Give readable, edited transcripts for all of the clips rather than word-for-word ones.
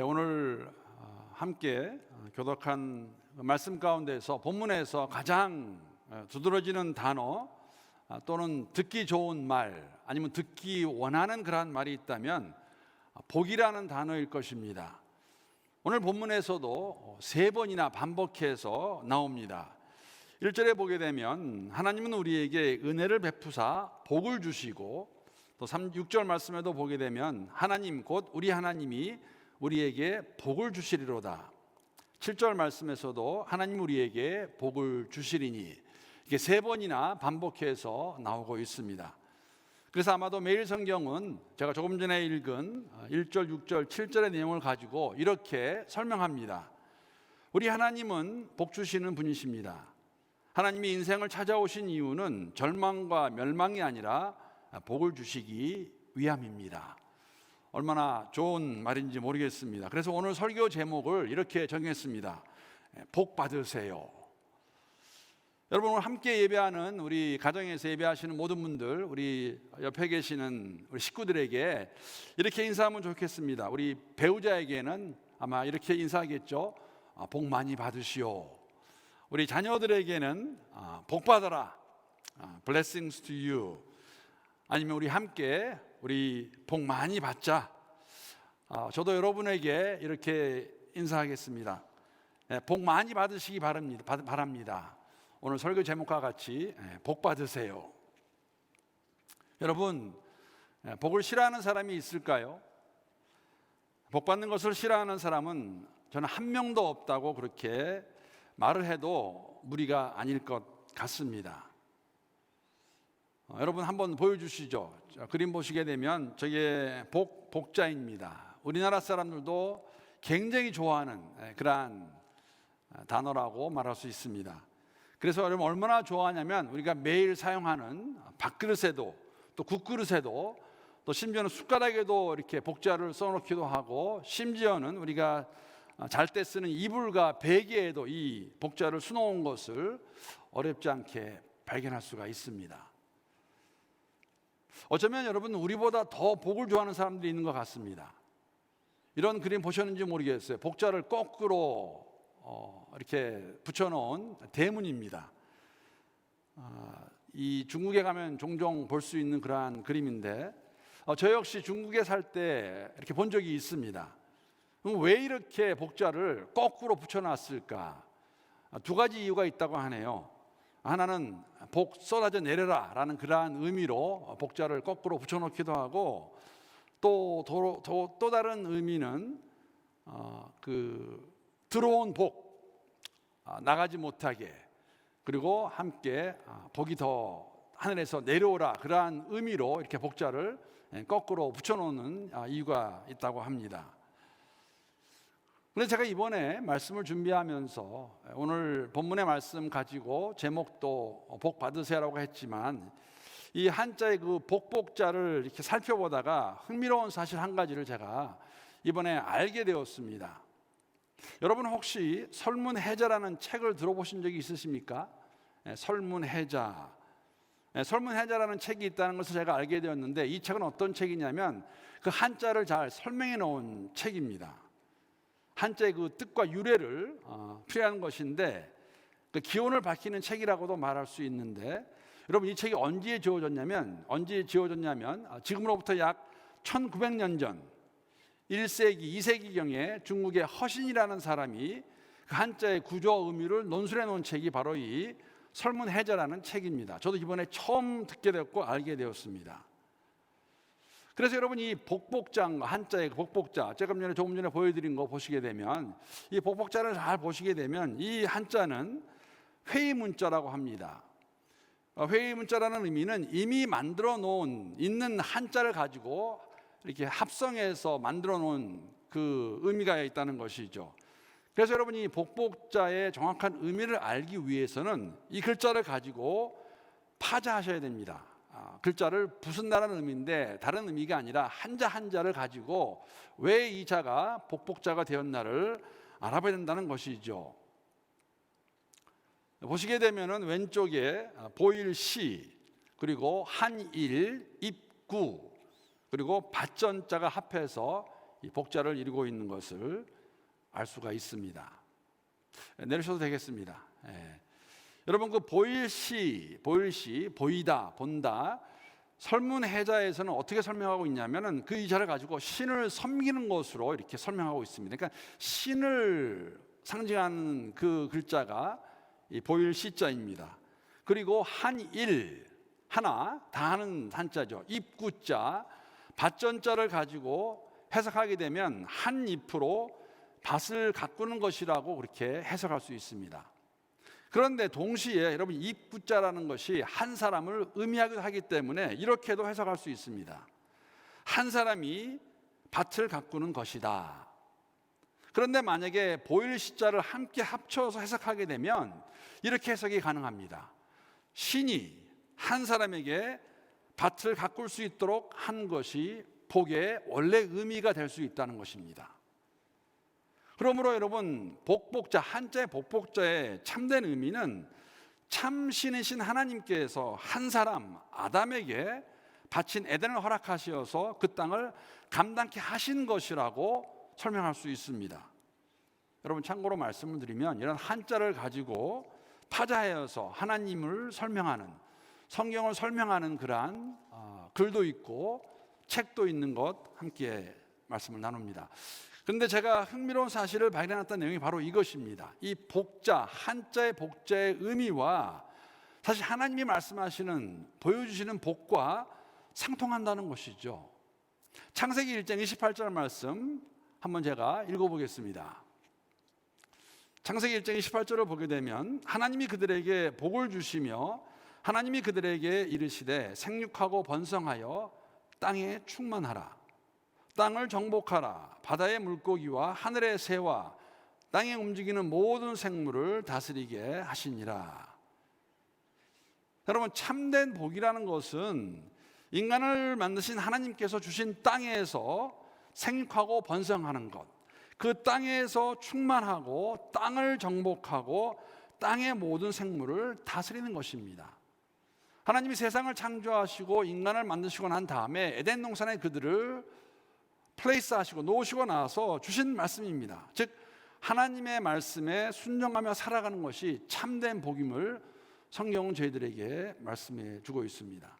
오늘 함께 교독한 말씀 가운데서 본문에서 가장 두드러지는 단어 또는 듣기 좋은 말 아니면 듣기 원하는 그러한 말이 있다면 복이라는 단어일 것입니다. 오늘 본문에서도 3번이나 반복해서 나옵니다. 1절에 보게 되면 하나님은 우리에게 은혜를 베푸사 복을 주시고, 또 6절 말씀에도 보게 되면 하나님 곧 우리 하나님이 우리에게 복을 주시리로다. 7절 말씀에서도 하나님 우리에게 복을 주시리니, 이게 3번이나 반복해서 나오고 있습니다. 그래서 아마도 매일 성경은 제가 조금 전에 읽은 1절, 6절, 7절의 내용을 가지고 이렇게 설명합니다. 우리 하나님은 복 주시는 분이십니다. 하나님이 인생을 찾아오신 이유는 절망과 멸망이 아니라 복을 주시기 위함입니다. 얼마나 좋은 말인지 모르겠습니다. 그래서 오늘 설교 제목을 이렇게 정했습니다. 복 받으세요. 여러분, 오늘 함께 예배하는 우리 가정에서 예배하시는 모든 분들, 우리 옆에 계시는 우리 식구들에게 이렇게 인사하면 좋겠습니다. 우리 배우자에게는 아마 이렇게 인사하겠죠. 복 많이 받으시오. 우리 자녀들에게는 복 받아라, blessings to you. 아니면 우리 함께 우리 복 많이 받자. 저도 여러분에게 이렇게 인사하겠습니다. 복 많이 받으시기 바랍니다. 오늘 설교 제목과 같이 복 받으세요. 여러분, 복을 싫어하는 사람이 있을까요? 복 받는 것을 싫어하는 사람은 저는 한 명도 없다고 그렇게 말을 해도 무리가 아닐 것 같습니다. 여러분 한번 보여주시죠. 그림 보시게 되면 저게 복자입니다. 우리나라 사람들도 굉장히 좋아하는 그러한 단어라고 말할 수 있습니다. 그래서 여러분 얼마나 좋아하냐면 우리가 매일 사용하는 밥그릇에도 또 국그릇에도 또 심지어는 숟가락에도 이렇게 복자를 써놓기도 하고, 심지어는 우리가 잘 때 쓰는 이불과 베개에도 이 복자를 수놓은 것을 어렵지 않게 발견할 수가 있습니다. 어쩌면 여러분 우리보다 더 복을 좋아하는 사람들이 있는 것 같습니다. 이런 그림 보셨는지 모르겠어요. 복자를 거꾸로 이렇게 붙여놓은 대문입니다. 이 중국에 가면 종종 볼 수 있는 그러한 그림인데, 저 역시 중국에 살 때 이렇게 본 적이 있습니다. 왜 이렇게 복자를 거꾸로 붙여놨을까? 2가지 이유가 있다고 하네요. 하나는 복 쏟아져 내려라 라는 그러한 의미로 복자를 거꾸로 붙여놓기도 하고, 또 다른 의미는 들어온 복, 나가지 못하게, 그리고 함께 복이 더 하늘에서 내려오라, 그러한 의미로 이렇게 복자를 거꾸로 붙여놓는 이유가 있다고 합니다. 그런데 제가 이번에 말씀을 준비하면서 오늘 본문의 말씀 가지고 제목도 복 받으세요라고 했지만, 이 한자의 그 복자를 이렇게 살펴보다가 흥미로운 사실 한 가지를 제가 이번에 알게 되었습니다. 여러분 혹시 설문해자라는 책을 들어보신 적이 있으십니까? 설문해자. 설문해자라는 책이 있다는 것을 제가 알게 되었는데, 이 책은 어떤 책이냐면 그 한자를 잘 설명해 놓은 책입니다. 한자의 그 뜻과 유래를 풀이하는 것인데, 그 기원을 밝히는 책이라고도 말할 수 있는데, 여러분 이 책이 언제 지어졌냐면 지금으로부터 약 1900년 전 1세기, 2세기경에 중국의 허신이라는 사람이 그 한자의 구조와 의미를 논술해 놓은 책이 바로 이 설문해자라는 책입니다. 저도 이번에 처음 듣게 되었고 알게 되었습니다. 그래서 여러분 이 복자, 한자의 복자, 제가 조금 전에 보여드린 거 보시게 되면, 이 복자를 잘 보시게 되면 이 한자는 회의문자라고 합니다. 회의문자라는 의미는 이미 만들어 놓은 있는 한자를 가지고 이렇게 합성해서 만들어 놓은 그 의미가 있다는 것이죠. 그래서 여러분 이 복자의 정확한 의미를 알기 위해서는 이 글자를 가지고 파자하셔야 됩니다. 글자를 부순다는 의미인데 다른 의미가 아니라 한자를 가지고 왜 이 자가 복자가 되었나를 알아봐야 된다는 것이죠. 보시게 되면은 왼쪽에 보일시, 그리고 한일, 입구, 그리고 밭전자가 합해서 이 복자를 이루고 있는 것을 알 수가 있습니다. 내리셔도 되겠습니다. 여러분, 그 보일시, 보이다, 본다, 설문해자에서는 어떻게 설명하고 있냐면은 그 이자를 가지고 신을 섬기는 것으로 이렇게 설명하고 있습니다. 그러니까 신을 상징하는 그 글자가 이 보일시자입니다. 그리고 한일, 하나, 다하는 한자죠. 입구자, 밭전자를 가지고 해석하게 되면 한 잎으로 밭을 가꾸는 것이라고 그렇게 해석할 수 있습니다. 그런데 동시에 여러분, 입구자라는 것이 한 사람을 의미하기도 하기 때문에 이렇게도 해석할 수 있습니다. 한 사람이 밭을 가꾸는 것이다. 그런데 만약에 보일시자를 함께 합쳐서 해석하게 되면 이렇게 해석이 가능합니다. 신이 한 사람에게 밭을 가꿀 수 있도록 한 것이 복의 원래 의미가 될 수 있다는 것입니다. 그러므로 여러분, 복복자, 한자의 복복자의 참된 의미는 참 신이신 하나님께서 한 사람 아담에게 바친 에덴을 허락하셔서 그 땅을 감당케 하신 것이라고 설명할 수 있습니다. 여러분, 참고로 말씀을 드리면 이런 한자를 가지고 파자하여서 하나님을 설명하는, 성경을 설명하는 그러한 글도 있고 책도 있는 것 함께 말씀을 나눕니다. 그런데 제가 흥미로운 사실을 발견했던 내용이 바로 이것입니다. 이 복자, 한자의 복자의 의미와 사실 하나님이 말씀하시는, 보여주시는 복과 상통한다는 것이죠. 창세기 1장 28절 말씀 한번 제가 읽어보겠습니다. 창세기 1장 28절을 보게 되면 하나님이 그들에게 복을 주시며 하나님이 그들에게 이르시되 생육하고 번성하여 땅에 충만하라. 땅을 정복하라. 바다의 물고기와 하늘의 새와 땅에 움직이는 모든 생물을 다스리게 하시니라. 여러분, 참된 복이라는 것은 인간을 만드신 하나님께서 주신 땅에서 생육하고 번성하는 것, 그 땅에서 충만하고 땅을 정복하고 땅의 모든 생물을 다스리는 것입니다. 하나님이 세상을 창조하시고 인간을 만드시고 난 다음에 에덴 동산에 그들을 플레이스하시고 놓으시고 나서 주신 말씀입니다. 즉 하나님의 말씀에 순종하며 살아가는 것이 참된 복임을 성경은 저희들에게 말씀해 주고 있습니다.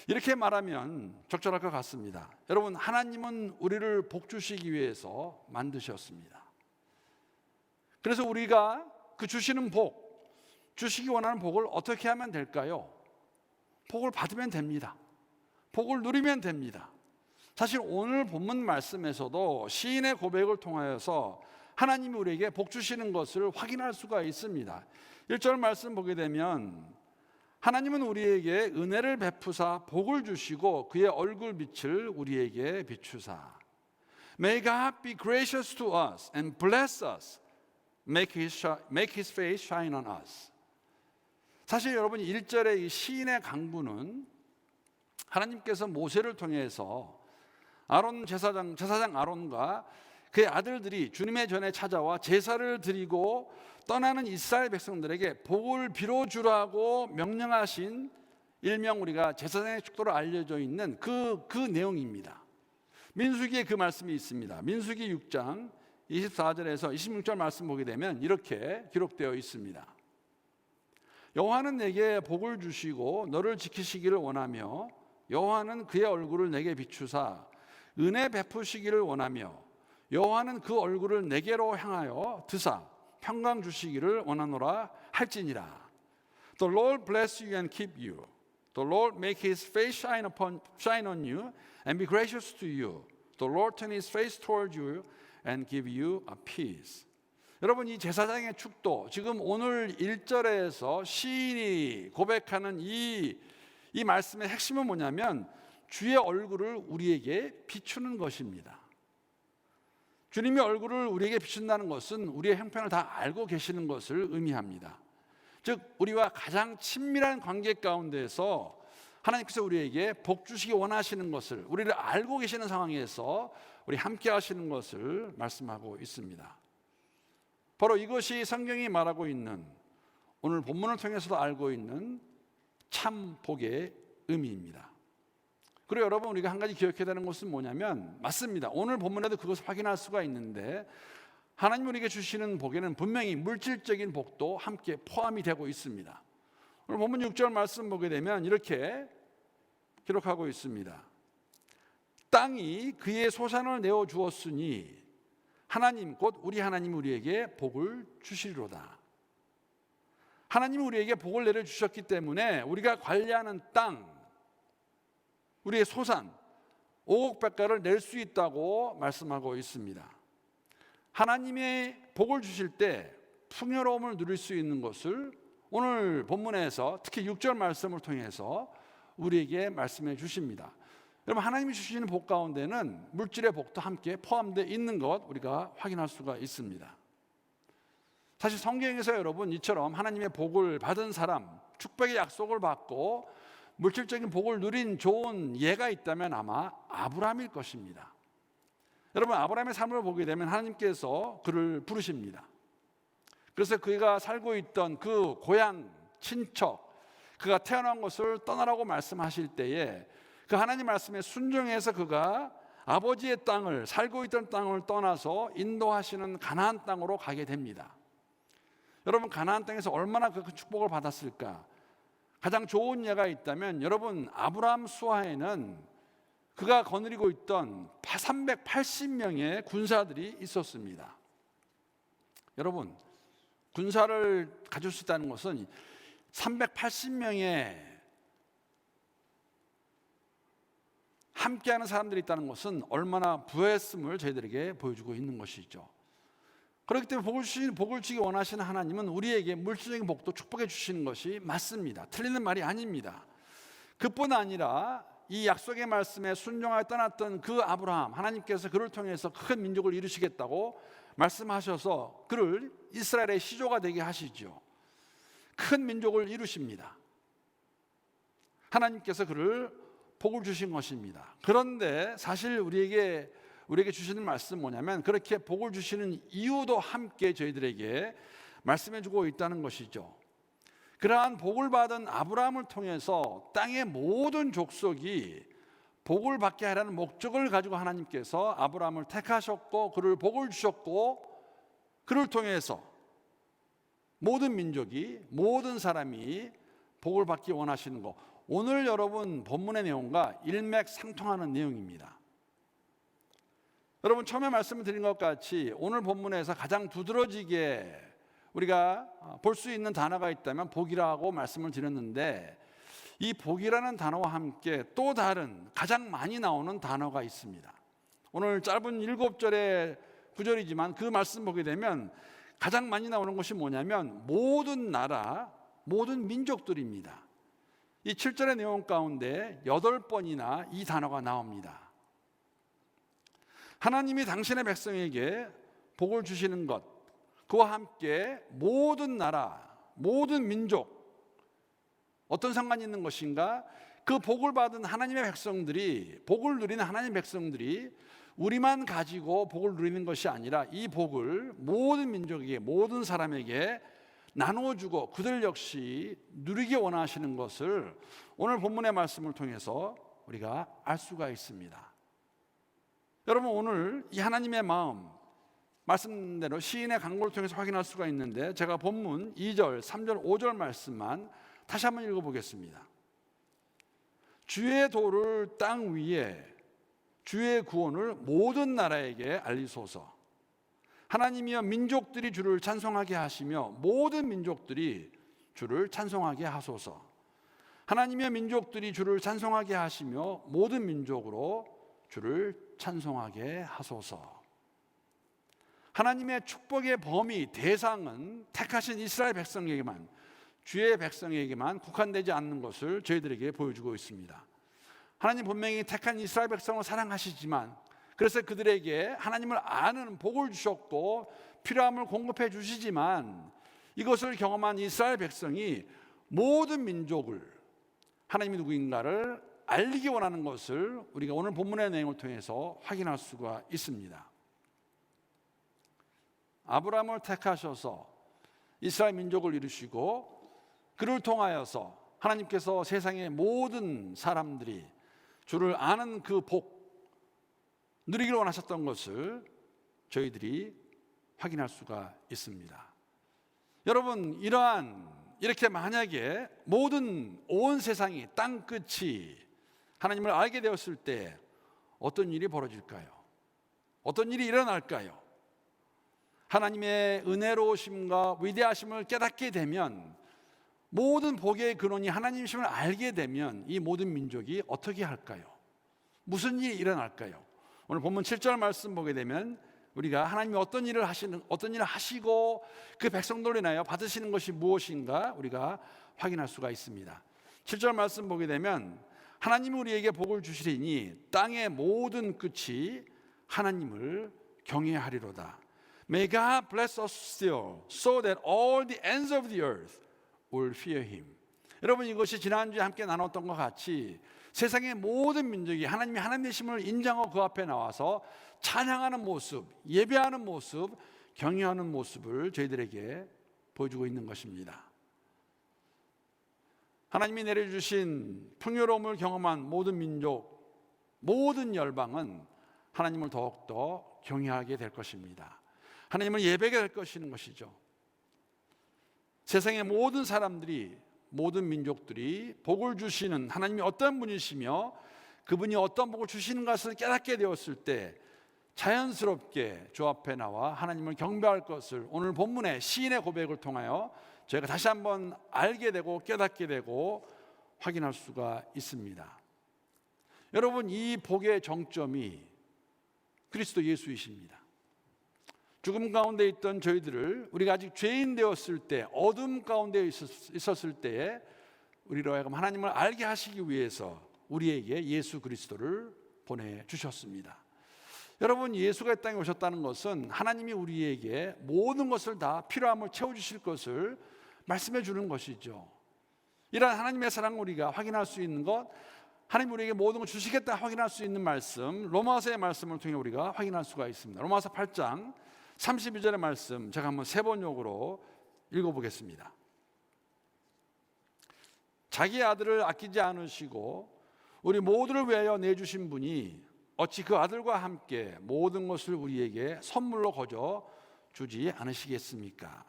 이렇게 말하면 적절할 것 같습니다. 여러분, 하나님은 우리를 복 주시기 위해서 만드셨습니다. 그래서 우리가 그 주시는 복, 주시기 원하는 복을 어떻게 하면 될까요? 복을 받으면 됩니다. 복을 누리면 됩니다. 사실 오늘 본문 말씀에서도 시인의 고백을 통하여서 하나님이 우리에게 복 주시는 것을 확인할 수가 있습니다. 1절 말씀 보게 되면 하나님은 우리에게 은혜를 베푸사 복을 주시고 그의 얼굴빛을 우리에게 비추사. May God be gracious to us and bless us. Make his face shine on us. 사실 여러분, 1절의 이 시인의 강구는 하나님께서 모세를 통해서 아론 제사장 아론과 그의 아들들이 주님의 전에 찾아와 제사를 드리고 떠나는 이스라엘 백성들에게 복을 빌어주라고 명령하신, 일명 우리가 제사장의 축도로 알려져 있는 그 내용입니다. 민수기에 그 말씀이 있습니다. 민수기 6장 24절에서 26절 말씀 보게 되면 이렇게 기록되어 있습니다. 여호와는 내게 복을 주시고 너를 지키시기를 원하며 여호와는 그의 얼굴을 내게 비추사 은혜 베푸시기를 원하며 여호와는 그 얼굴을 내게로 향하여 드사 평강 주시기를 원하노라 할지니라. The Lord bless you and keep you. The Lord make his face shine on you and be gracious to you. The Lord turn his face toward you and give you a peace. 여러분, 이 제사장의 축도, 지금 오늘 1절에서 시인이 고백하는 이 말씀의 핵심은 뭐냐면 주의 얼굴을 우리에게 비추는 것입니다. 주님의 얼굴을 우리에게 비춘다는 것은 우리의 형편을 다 알고 계시는 것을 의미합니다. 즉 우리와 가장 친밀한 관계 가운데서 하나님께서 우리에게 복 주시기 원하시는 것을, 우리를 알고 계시는 상황에서 우리 함께 하시는 것을 말씀하고 있습니다. 바로 이것이 성경이 말하고 있는, 오늘 본문을 통해서도 알고 있는 참 복의 의미입니다. 그리고 여러분, 우리가 한 가지 기억해야 되는 것은 뭐냐면, 맞습니다. 오늘 본문에도 그것을 확인할 수가 있는데, 하나님 우리에게 주시는 복에는 분명히 물질적인 복도 함께 포함이 되고 있습니다. 오늘 본문 6절 말씀 보게 되면 이렇게 기록하고 있습니다. 땅이 그의 소산을 내어 주었으니 하나님 곧 우리 하나님 우리에게 복을 주시리로다. 하나님이 우리에게 복을 내려주셨기 때문에 우리가 관리하는 땅, 우리의 소산, 오곡백과를 낼 수 있다고 말씀하고 있습니다. 하나님의 복을 주실 때 풍요로움을 누릴 수 있는 것을 오늘 본문에서 특히 6절 말씀을 통해서 우리에게 말씀해 주십니다. 여러분, 하나님이 주시는 복 가운데는 물질의 복도 함께 포함되어 있는 것 우리가 확인할 수가 있습니다. 사실 성경에서 여러분 이처럼 하나님의 복을 받은 사람, 축복의 약속을 받고 물질적인 복을 누린 좋은 예가 있다면 아마 아브라함일 것입니다. 여러분, 아브라함의 삶을 보게 되면 하나님께서 그를 부르십니다. 그래서 그가 살고 있던 그 고향, 친척, 그가 태어난 곳을 떠나라고 말씀하실 때에 그 하나님 말씀에 순종해서 그가 아버지의 땅을, 살고 있던 땅을 떠나서 인도하시는 가나안 땅으로 가게 됩니다. 여러분, 가나안 땅에서 얼마나 그 축복을 받았을까? 가장 좋은 예가 있다면 여러분, 아브라함 수하에는 그가 거느리고 있던 380명의 군사들이 있었습니다. 여러분, 군사를 가질 수 있다는 것은 380명의 함께하는 사람들이 있다는 것은 얼마나 부했음을 저희들에게 보여주고 있는 것이죠. 그렇기 때문에 복을 주기 원하시는 하나님은 우리에게 물질적인 복도 축복해 주시는 것이 맞습니다. 틀리는 말이 아닙니다. 그뿐 아니라 이 약속의 말씀에 순종하여 떠났던 그 아브라함, 하나님께서 그를 통해서 큰 민족을 이루시겠다고 말씀하셔서 그를 이스라엘의 시조가 되게 하시죠. 큰 민족을 이루십니다. 하나님께서 그를 복을 주신 것입니다. 그런데 사실 우리에게 주시는 말씀 뭐냐면, 그렇게 복을 주시는 이유도 함께 저희들에게 말씀해 주고 있다는 것이죠. 그러한 복을 받은 아브라함을 통해서 땅의 모든 족속이 복을 받게 하라는 목적을 가지고 하나님께서 아브라함을 택하셨고 그를 복을 주셨고, 그를 통해서 모든 민족이, 모든 사람이 복을 받기 원하시는 것, 오늘 여러분 본문의 내용과 일맥상통하는 내용입니다. 여러분, 처음에 말씀을 드린 것 같이 오늘 본문에서 가장 두드러지게 우리가 볼 수 있는 단어가 있다면 복이라고 말씀을 드렸는데, 이 복이라는 단어와 함께 또 다른 가장 많이 나오는 단어가 있습니다. 오늘 짧은 7절의 구절이지만 그 말씀 보게 되면 가장 많이 나오는 것이 뭐냐면 모든 나라, 모든 민족들입니다. 이 7절의 내용 가운데 8번이나 이 단어가 나옵니다. 하나님이 당신의 백성에게 복을 주시는 것, 그와 함께 모든 나라, 모든 민족, 어떤 상관이 있는 것인가? 그 복을 받은 하나님의 백성들이, 복을 누리는 하나님의 백성들이 우리만 가지고 복을 누리는 것이 아니라 이 복을 모든 민족에게, 모든 사람에게 나눠주고 그들 역시 누리기 원하시는 것을 오늘 본문의 말씀을 통해서 우리가 알 수가 있습니다. 여러분, 오늘 이 하나님의 마음, 말씀대로 시인의 간구를 통해서 확인할 수가 있는데, 제가 본문 2절, 3절, 5절 말씀만 다시 한번 읽어보겠습니다. 주의 도를 땅 위에, 주의 구원을 모든 나라에게 알리소서. 하나님이여, 민족들이 주를 찬송하게 하시며 모든 민족들이 주를 찬송하게 하소서. 하나님이여, 민족들이 주를 찬송하게 하시며 모든 민족으로 주를 찬송하게 하소서. 하나님의 축복의 범위, 대상은 택하신 이스라엘 백성에게만, 주의 백성에게만 국한되지 않는 것을 저희들에게 보여주고 있습니다. 하나님 분명히 택한 이스라엘 백성을 사랑하시지만, 그래서 그들에게 하나님을 아는 복을 주셨고 필요함을 공급해 주시지만, 이것을 경험한 이스라엘 백성이 모든 민족을, 하나님이 누구인가를 알리기 원하는 것을 우리가 오늘 본문의 내용을 통해서 확인할 수가 있습니다. 아브라함을 택하셔서 이스라엘 민족을 이루시고, 그를 통하여서 하나님께서 세상의 모든 사람들이 주를 아는 그 복, 누리기를 원하셨던 것을 저희들이 확인할 수가 있습니다. 여러분, 이렇게 만약에 모든 온 세상이 땅끝이 하나님을 알게 되었을 때 어떤 일이 벌어질까요? 어떤 일이 일어날까요? 하나님의 은혜로우심과 위대하심을 깨닫게 되면, 모든 복의 근원이 하나님이심을 알게 되면 이 모든 민족이 어떻게 할까요? 무슨 일이 일어날까요? 오늘 본문 7절 말씀 보게 되면 우리가 하나님이 어떤 일을 하시고 그 백성들을 인하여 받으시는 것이 무엇인가 우리가 확인할 수가 있습니다. 7절 말씀 보게 되면 하나님이 우리에게 복을 주시리니 땅의 모든 끝이 하나님을 경외하리로다. May God bless us still, so that all the ends of the earth will fear Him. 여러분, 이것이 지난주에 함께 나눴던 것 같이 세상의 모든 민족이 하나님이 하나님 되심을 인정하고 그 앞에 나와서 찬양하는 모습, 예배하는 모습, 경외하는 모습을 저희들에게 보여주고 있는 것입니다. 하나님이 내려주신 풍요로움을 경험한 모든 민족, 모든 열방은 하나님을 더욱더 경외하게 될 것입니다. 하나님을 예배하게 될 것이죠. 세상의 모든 사람들이, 모든 민족들이 복을 주시는 하나님이 어떤 분이시며 그분이 어떤 복을 주시는 것을 깨닫게 되었을 때 자연스럽게 주 앞에 나와 하나님을 경배할 것을 오늘 본문의 시인의 고백을 통하여 저희가 다시 한번 알게 되고 깨닫게 되고 확인할 수가 있습니다. 여러분, 이 복의 정점이 그리스도 예수이십니다. 죽음 가운데 있던 저희들을 우리가 아직 죄인 되었을 때, 어둠 가운데 있었을 때에 우리로 하여금 하나님을 알게 하시기 위해서 우리에게 예수 그리스도를 보내주셨습니다. 여러분, 예수가 이 땅에 오셨다는 것은 하나님이 우리에게 모든 것을 다 필요함을 채워주실 것을 말씀해 주는 것이죠. 이러한 하나님의 사랑을 우리가 확인할 수 있는 것, 하나님 우리에게 모든 걸 주시겠다 확인할 수 있는 말씀, 로마서의 말씀을 통해 우리가 확인할 수가 있습니다. 로마서 8장 32절의 말씀 제가 한번 세 번역으로 읽어보겠습니다. 자기 아들을 아끼지 않으시고 우리 모두를 위하여 내주신 분이 어찌 그 아들과 함께 모든 것을 우리에게 선물로 거저 주지 않으시겠습니까?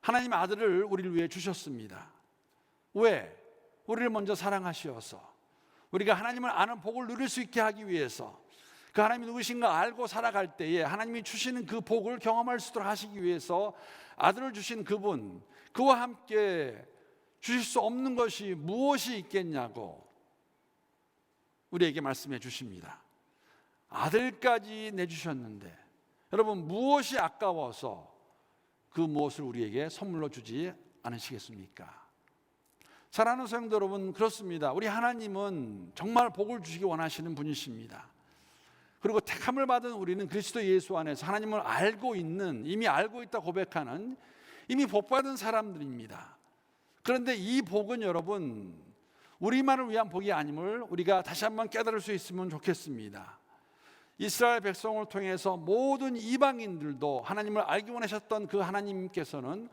하나님 아들을 우리를 위해 주셨습니다. 왜? 우리를 먼저 사랑하시어서, 우리가 하나님을 아는 복을 누릴 수 있게 하기 위해서, 그 하나님이 누구신가 알고 살아갈 때에 하나님이 주시는 그 복을 경험할 수 있도록 하시기 위해서 아들을 주신 그분, 그와 함께 주실 수 없는 것이 무엇이 있겠냐고 우리에게 말씀해 주십니다. 아들까지 내주셨는데 여러분, 무엇이 아까워서 그 무엇을 우리에게 선물로 주지 않으시겠습니까? 사랑하는 성도 여러분, 그렇습니다. 우리 하나님은 정말 복을 주시기 원하시는 분이십니다. 그리고 택함을 받은 우리는 그리스도 예수 안에서 하나님을 알고 있는, 이미 알고 있다 고백하는 이미 복받은 사람들입니다. 그런데 이 복은 여러분, 우리만을 위한 복이 아님을 우리가 다시 한번 깨달을 수 있으면 좋겠습니다. 이스라엘 백성을 통해서 모든 이방인들도 하나님을 알기 원하셨던 그 하나님께서는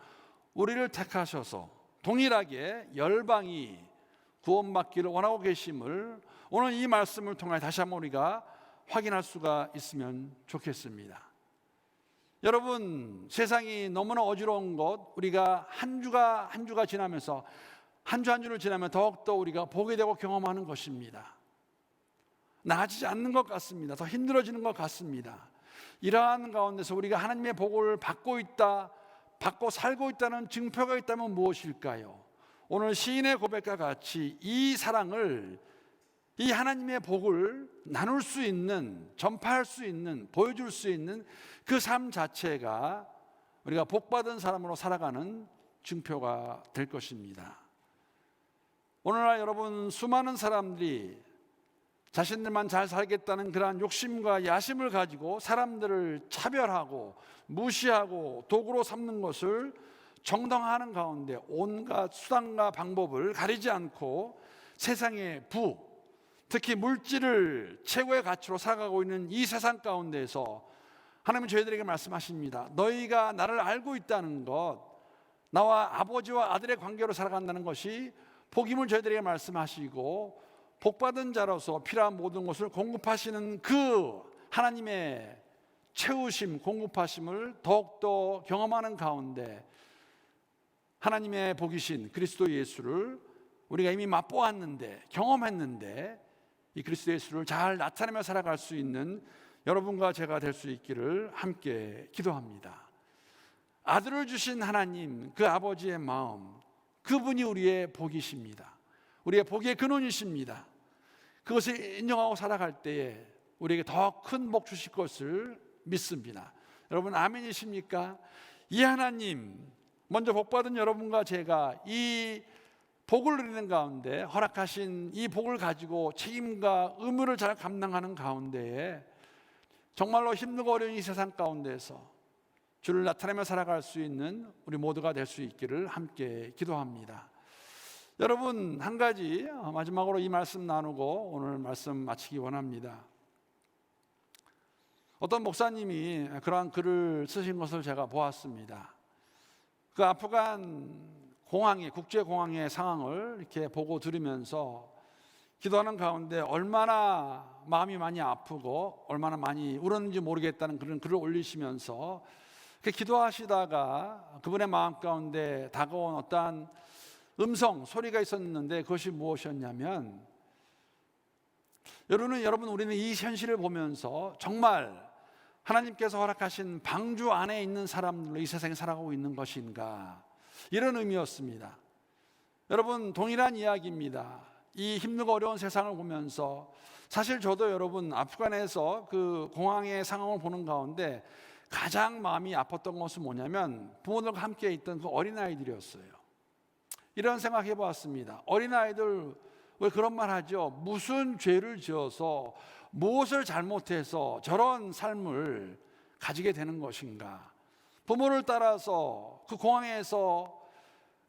우리를 택하셔서 동일하게 열방이 구원받기를 원하고 계심을 오늘 이 말씀을 통해 다시 한번 우리가 확인할 수가 있으면 좋겠습니다. 여러분, 세상이 너무나 어지러운 것, 우리가 한 주가 지나면서 한 주를 지나면 더욱더 우리가 보게 되고 경험하는 것입니다. 나아지지 않는 것 같습니다. 더 힘들어지는 것 같습니다. 이러한 가운데서 우리가 하나님의 복을 받고 살고 있다는 증표가 있다면 무엇일까요? 오늘 시인의 고백과 같이 이 사랑을, 이 하나님의 복을 나눌 수 있는, 전파할 수 있는, 보여줄 수 있는 그 삶 자체가 우리가 복받은 사람으로 살아가는 증표가 될 것입니다. 오늘날 여러분, 수많은 사람들이 자신들만 잘 살겠다는 그러한 욕심과 야심을 가지고 사람들을 차별하고 무시하고 도구로 삼는 것을 정당화하는 가운데 온갖 수단과 방법을 가리지 않고 세상의 부, 특히 물질을 최고의 가치로 살아가고 있는 이 세상 가운데에서 하나님은 저희들에게 말씀하십니다. 너희가 나를 알고 있다는 것, 나와 아버지와 아들의 관계로 살아간다는 것이 복임을 저희들에게 말씀하시고 복받은 자로서 필요한 모든 것을 공급하시는 그 하나님의 채우심, 공급하심을 더욱더 경험하는 가운데 하나님의 복이신 그리스도 예수를 우리가 이미 맛보았는데, 경험했는데 이 그리스도 예수를 잘 나타내며 살아갈 수 있는 여러분과 제가 될 수 있기를 함께 기도합니다. 아들을 주신 하나님, 그 아버지의 마음, 그분이 우리의 복이십니다. 우리의 복의 근원이십니다. 그것을 인정하고 살아갈 때에 우리에게 더 큰 복 주실 것을 믿습니다. 여러분 아멘이십니까? 이 하나님, 먼저 복받은 여러분과 제가 이 복을 누리는 가운데 허락하신 이 복을 가지고 책임과 의무를 잘 감당하는 가운데에 정말로 힘들고 어려운 이 세상 가운데서 주를 나타내며 살아갈 수 있는 우리 모두가 될 수 있기를 함께 기도합니다. 여러분 한 가지 마지막으로 이 말씀 나누고 오늘 말씀 마치기 원합니다. 어떤 목사님이 그러한 글을 쓰신 것을 제가 보았습니다. 그 아프간 공항의 국제공항의 상황을 이렇게 보고 들으면서 기도하는 가운데 얼마나 마음이 많이 아프고 얼마나 많이 울었는지 모르겠다는 그런 글을 올리시면서 기도하시다가 그분의 마음 가운데 다가온 어떠한 음성, 소리가 있었는데 그것이 무엇이었냐면, 여러분 우리는 이 현실을 보면서 정말 하나님께서 허락하신 방주 안에 있는 사람들로 이 세상에 살아가고 있는 것인가, 이런 의미였습니다. 여러분 동일한 이야기입니다. 이 힘들고 어려운 세상을 보면서 사실 저도 여러분 아프간에서 그 공항의 상황을 보는 가운데 가장 마음이 아팠던 것은 뭐냐면 부모들과 함께 있던 그 어린아이들이었어요. 이런 생각해 보았습니다. 어린아이들 왜 그런 말 하죠? 무슨 죄를 지어서 무엇을 잘못해서 저런 삶을 가지게 되는 것인가? 부모를 따라서 그 공항에서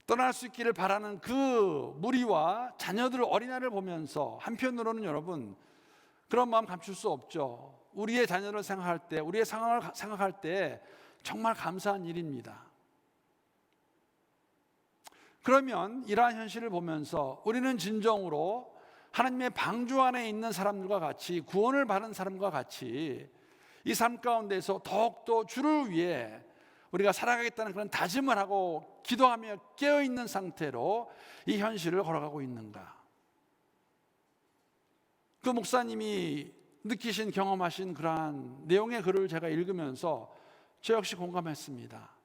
떠날 수 있기를 바라는 그 무리와 자녀들, 어린아이를 보면서 한편으로는 여러분 그런 마음 감출 수 없죠. 우리의 자녀를 생각할 때, 우리의 상황을 생각할 때 정말 감사한 일입니다. 그러면 이러한 현실을 보면서 우리는 진정으로 하나님의 방주 안에 있는 사람들과 같이, 구원을 받은 사람과 같이 이 삶 가운데서 더욱더 주를 위해 우리가 살아가겠다는 그런 다짐을 하고 기도하며 깨어있는 상태로 이 현실을 걸어가고 있는가? 그 목사님이 느끼신, 경험하신 그러한 내용의 글을 제가 읽으면서 저 역시 공감했습니다.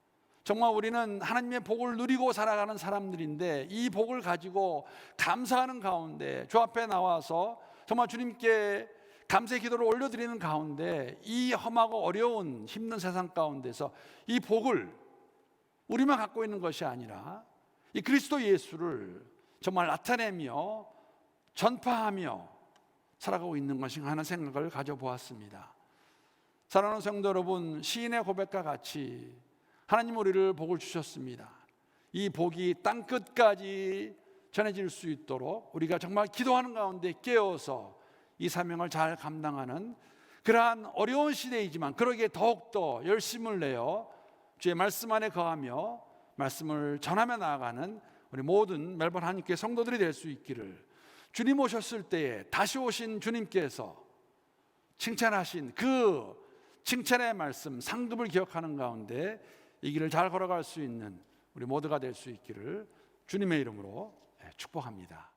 정말 우리는 하나님의 복을 누리고 살아가는 사람들인데 이 복을 가지고 감사하는 가운데 주 앞에 나와서 정말 주님께 감사의 기도를 올려드리는 가운데 이 험하고 어려운 힘든 세상 가운데서 이 복을 우리만 갖고 있는 것이 아니라 이 그리스도 예수를 정말 나타내며 전파하며 살아가고 있는 것인가 하는 생각을 가져보았습니다. 사랑하는 성도 여러분, 시인의 고백과 같이 하나님 우리를 복을 주셨습니다. 이 복이 땅끝까지 전해질 수 있도록 우리가 정말 기도하는 가운데 깨어서 이 사명을 잘 감당하는 그러한 어려운 시대이지만 그러기에 더욱더 열심을 내어 주의 말씀 안에 거하며 말씀을 전하며 나아가는 우리 모든 멜번 하나님께 성도들이 될 수 있기를, 주님 오셨을 때에 다시 오신 주님께서 칭찬하신 그 칭찬의 말씀, 상급을 기억하는 가운데 이 길을 잘 걸어갈 수 있는 우리 모두가 될 수 있기를 주님의 이름으로 축복합니다.